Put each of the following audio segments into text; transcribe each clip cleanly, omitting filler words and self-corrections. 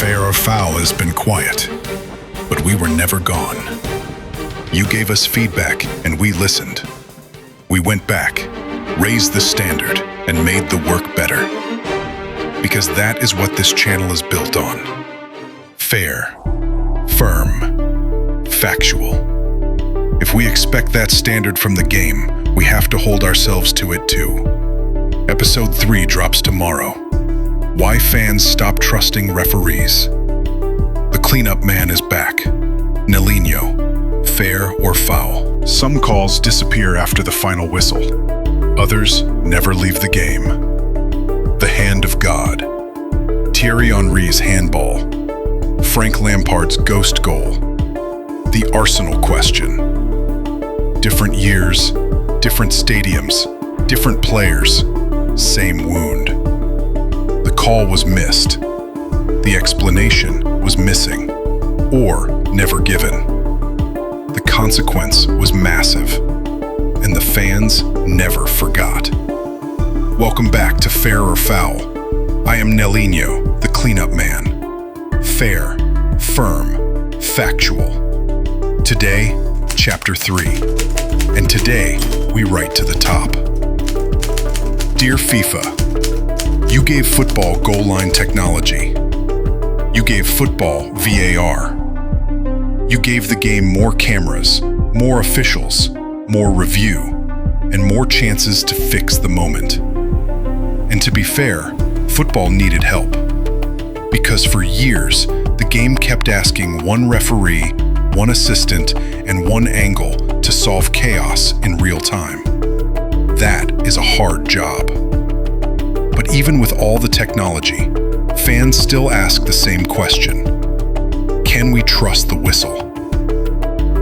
Fair or foul has been quiet, but we were never gone. You gave us feedback and we listened. We went back, raised the standard, and made the work better. Because that is what this channel is built on. Fair, firm, factual. If we expect that standard from the game, we have to hold ourselves to it too. Episode 3 drops tomorrow. Why fans stop trusting referees. The cleanup man is back. Nelinho, fair or foul. Some calls disappear after the final whistle. Others never leave the game. The hand of God. Thierry Henry's handball. Frank Lampard's ghost goal. The Arsenal question. Different years, different stadiums, different players, same wound. The call was missed. The explanation was missing, or never given. The consequence was massive, and the fans never forgot. Welcome back to Fair or Foul. I am Nelinho, the cleanup man. Fair, firm, factual. Today, Chapter 3. And today, we write to the top. Dear FIFA, you gave football goal line technology. You gave football VAR. You gave the game more cameras, more officials, more review, and more chances to fix the moment. And to be fair, football needed help. Because for years, the game kept asking one referee, one assistant, and one angle to solve chaos in real time. That is a hard job. But even with all the technology, fans still ask the same question. Can we trust the whistle?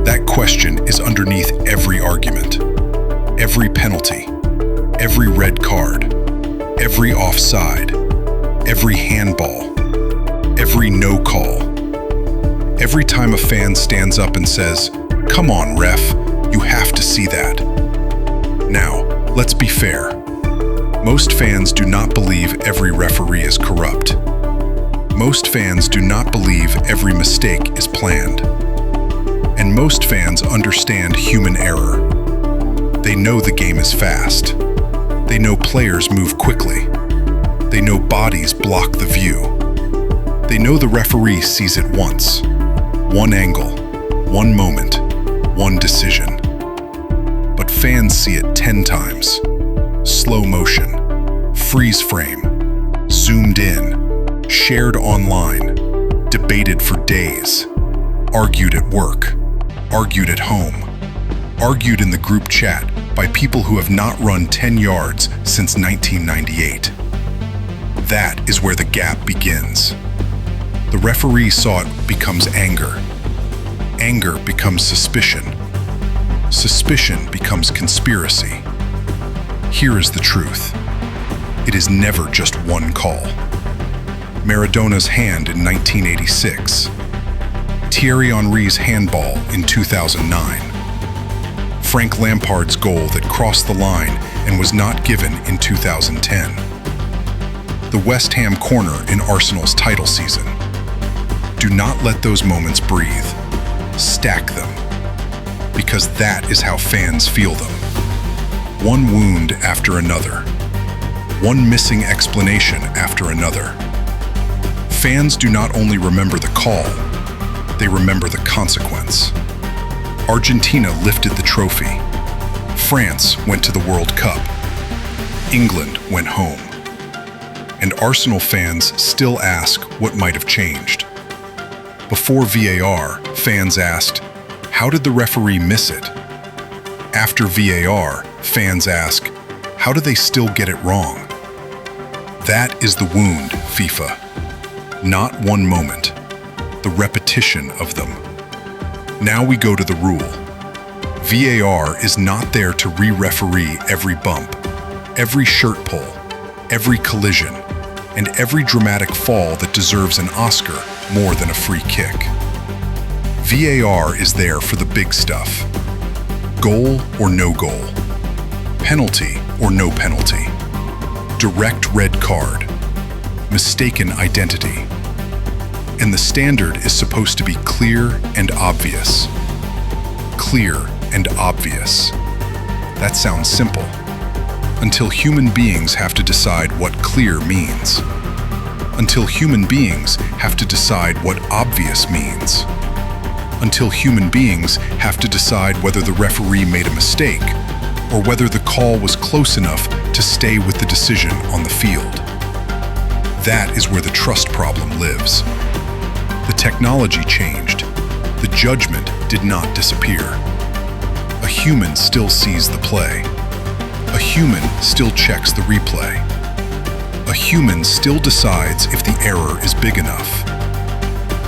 That question is underneath every argument, every penalty, every red card, every offside, every handball, every no call. Every time a fan stands up and says, "Come on, ref, you have to see that." Now, let's be fair. Most fans do not believe every referee is corrupt. Most fans do not believe every mistake is planned. And most fans understand human error. They know the game is fast. They know players move quickly. They know bodies block the view. They know the referee sees it once. One angle, one moment, one decision. But fans see it 10 times. Slow motion, freeze frame, zoomed in, shared online, debated for days, argued at work, argued at home, argued in the group chat by people who have not run 10 yards since 1998. That is where the gap begins. The referee saw it becomes anger. Anger becomes suspicion. Suspicion becomes conspiracy. Here is the truth. It is never just one call. Maradona's hand in 1986. Thierry Henry's handball in 2009. Frank Lampard's goal that crossed the line and was not given in 2010. The West Ham corner in Arsenal's title season. Do not let those moments breathe. Stack them. Because that is how fans feel them. One wound after another. One missing explanation after another. Fans do not only remember the call, they remember the consequence. Argentina lifted the trophy. France went to the World Cup. England went home. And Arsenal fans still ask what might have changed. Before VAR, fans asked, how did the referee miss it? After VAR, fans ask, how do they still get it wrong? That is the wound, FIFA. Not one moment, the repetition of them. Now we go to the rule. VAR is not there to re-referee every bump, every shirt pull, every collision, and every dramatic fall that deserves an Oscar more than a free kick. VAR is there for the big stuff. Goal or no goal. Penalty or no penalty. Direct red card. Mistaken identity. And the standard is supposed to be clear and obvious. Clear and obvious. That sounds simple. Until human beings have to decide what clear means. Until human beings have to decide what obvious means. Until human beings have to decide whether the referee made a mistake or whether the call was close enough to stay with the decision on the field. That is where the trust problem lives. The technology changed. The judgment did not disappear. A human still sees the play. A human still checks the replay. A human still decides if the error is big enough.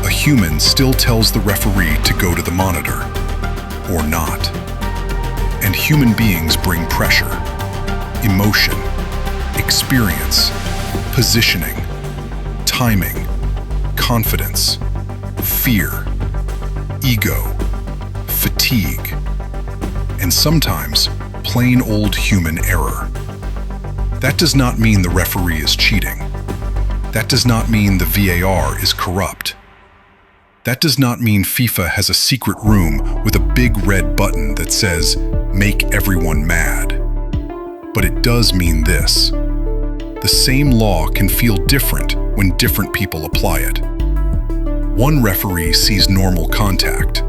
A human still tells the referee to go to the monitor, or not. And human beings bring pressure, emotion, experience, positioning, timing, confidence, fear, ego, fatigue, and sometimes plain old human error. That does not mean the referee is cheating. That does not mean the VAR is corrupt. That does not mean FIFA has a secret room with a big red button that says, "Make everyone mad." But it does mean this. The same law can feel different when different people apply it. One referee sees normal contact.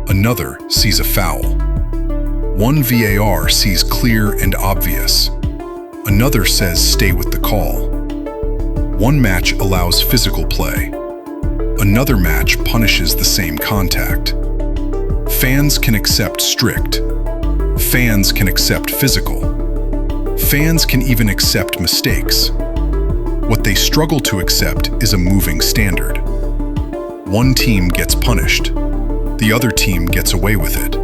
Another sees a foul. One VAR sees clear and obvious. Another says stay with the call. One match allows physical play. Another match punishes the same contact. Fans can accept strict. Fans can accept physical. Fans can even accept mistakes. What they struggle to accept is a moving standard. One team gets punished. The other team gets away with it.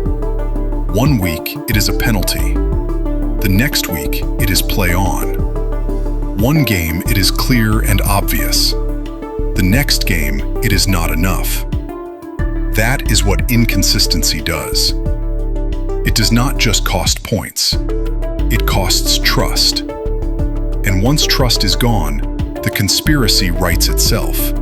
One week, it is a penalty. The next week, it is play on. One game, it is clear and obvious. The next game, it is not enough. That is what inconsistency does. It does not just cost points. It costs trust. And once trust is gone, the conspiracy writes itself.